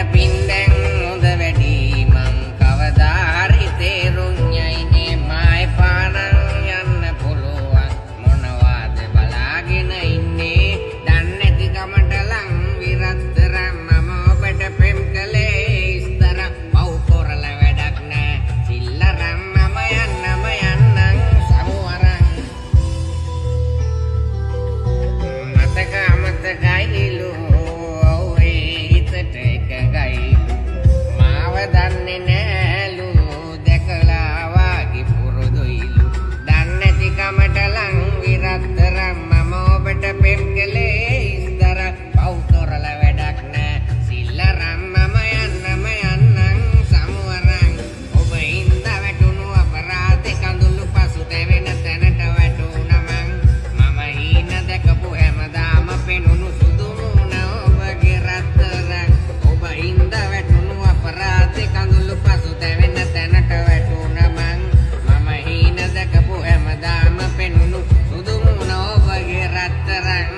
පින්දැන් හොඳ වැඩි මං කවදාහරි තේරුම් යයිනේ මායි පානං යන්න පුළුවන් මොනවාද බලාගෙන ඉන්නේ දන්නේ නැති කමට ලං විරත්තරම් මම ඔබට පෙම් කළේ ඉස්තර පව් කරලා වැඩක් නෑ සිල්ලරම් මම යන්නම් සමුවරන් මතකයිලු මාව දන්නේ නෑලු දැකලා වාගේ පුරුදුයිලු දන්නේ නැති කමට ලං විරත්තරම් මම ඔබට පෙම් කළේ ඉස්තර පව් කරලා වැඩක් නෑ සිල්ලරම් මම යන්නම් සමුවරන් ඔබ හින්ද වැටුණු අපරාධේ කඳුළු පසුතැවෙන තැනට වැටුණා මම හීන දැකපු හැමදාම පෙනුණු සුදු මූණ ඔබගේ රත්තරන් ඔබ හින්ද වැටුණු අපරාධේ කඳුළු පසුතැවෙන තැනට වැටුණා මම හීන දැකපු හැමදාම පෙනුණු සුදු මූණ ඔබගේ රත්තරන්